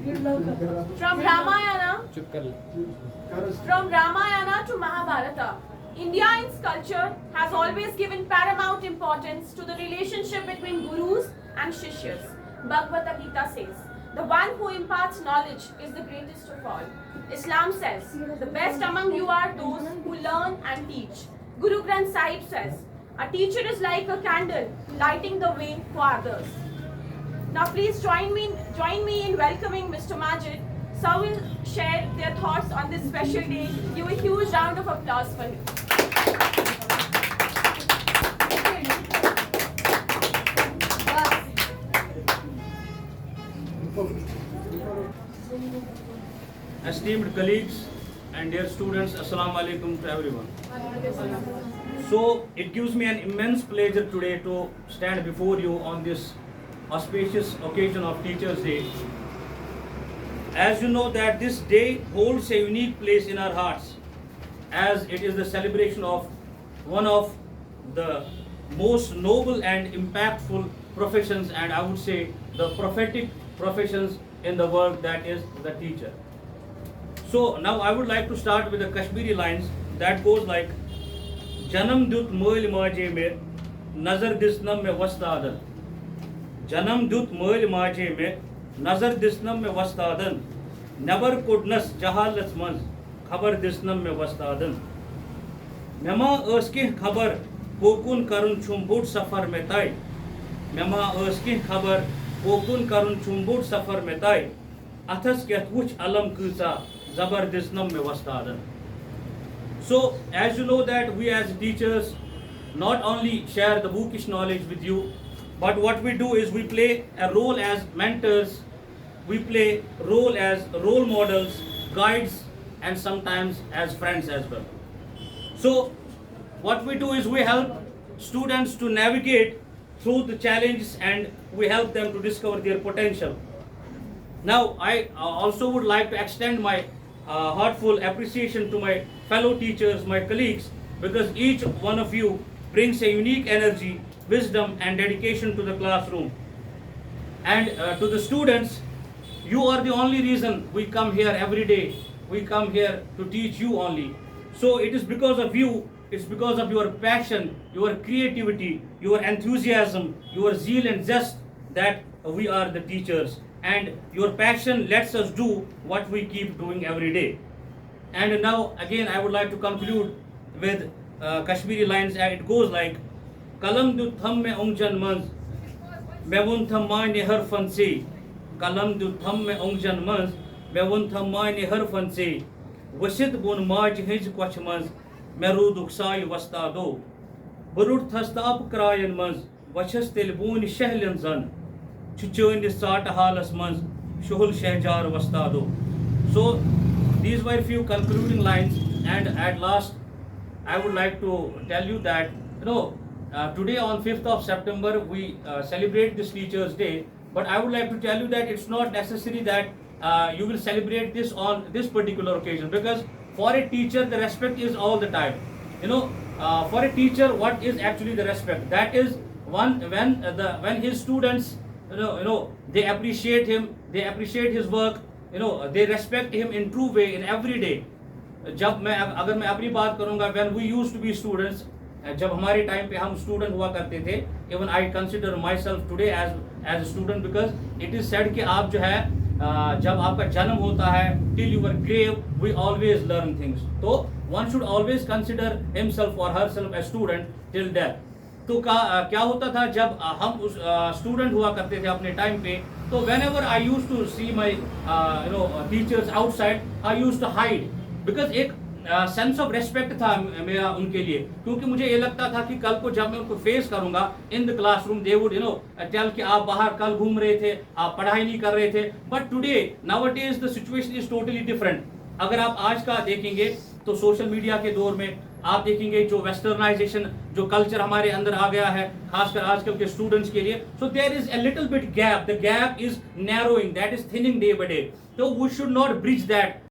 From Ramayana, to Mahabharata, India's culture has always given paramount importance to the relationship between gurus and shishyas. Bhagavad Gita says, the one who imparts knowledge is the greatest of all. Islam says, the best among you are those who learn and teach. Guru Granth Sahib says, a teacher is like a candle lighting the way for others. Now please join me in welcoming Mr. Majid. Sir will share their thoughts on this special day. Give a huge round of applause for him. Esteemed colleagues and dear students, Assalamu alaikum to everyone. So it gives me an immense pleasure today to stand before you on this auspicious occasion of Teachers' Day. As you know that this day holds a unique place in our hearts, as it is the celebration of one of the most noble and impactful professions, and I would say the prophetic professions in the world, that is the teacher. So now I would like to start with the Kashmiri lines that goes like, Janam dut moil maaje me nazar disnam me wastadan. Janam dut moil maaje me nazar disnam me wastadan. Never coldness jahalats manz khabar disnam me wastadan. Mema öski khabar kokun karun chumbut safar metai. Mema öski khabar kokun karun chumbut safar metai. Athas ket wuch alam kuza zabar disnam me wastadan. So, as you know that we as teachers not only share the bookish knowledge with you, but what we do is we play a role as mentors, we play a role as role models, guides, and sometimes as friends as well. So, what we do is we help students to navigate through the challenges and we help them to discover their potential. Now, I also would like to extend my heartful appreciation to my fellow teachers, my colleagues, because each one of you brings a unique energy, wisdom and dedication to the classroom. And to the students, you are the only reason we come here every day. We come here to teach you only. So it is because of you, it's because of your passion, your creativity, your enthusiasm, your zeal and zest that we are the teachers. And your passion lets us do what we keep doing every day. And now again I would like to conclude with Kashmiri lines, and it goes like, Kalam du tham me ungjan manz mevun tham mai ne har fan se. Kalam du tham me ungjan manz mevun tham mai ne har fan se. Wasit bun maj hinj kwach manz meru duksai wasta do. Burut thastap krayan manz wachas telbun shehlin zan. Chuchun start halas manz shuhul shehjar wastado. So these were few concluding lines, and at last I would like to tell you that today on 5th of September we celebrate this Teachers' Day, but I would like to tell you that it's not necessary that you will celebrate this on this particular occasion, because for a teacher the respect is all the time. For a teacher, what is actually the respect? That is when his students they appreciate him, they appreciate his work, they respect him in true way in every day. अगर मैं अपनी बात करूंगा, when we used to be students, जब हमारे time पे हम student हुआ करते थे, even I consider myself today as a student, because it is said कि आप जो है जब आपका जन्म होता है till your grave we always learn things. तो one should always consider himself or herself as student till death. तो क्या होता था जब हम उस स्टूडेंट हुआ करते थे अपने टाइम पे, तो whenever I used to see my teachers outside, I used to hide, because एक सेंस ऑफ रेस्पेक्ट था मेरा उनके लिए, क्योंकि मुझे ये लगता था कि कल को जब मैं उनको फेस करूंगा in the classroom, they would tell कि आप बाहर कल घूम रहे थे, आप पढ़ाई नहीं कर रहे थे. But today nowadays the situation is totally different. अगर आप आज का देखेंगे तो सोशल मीडिया के दौर में आप देखेंगे जो वेस्टर्नाइजेशन, जो कल्चर हमारे अंदर आ गया है, खासकर आजकल के स्टूडेंट्स के लिए, so there is a little bit gap, the gap is narrowing, that is thinning day by day. तो we should not bridge that.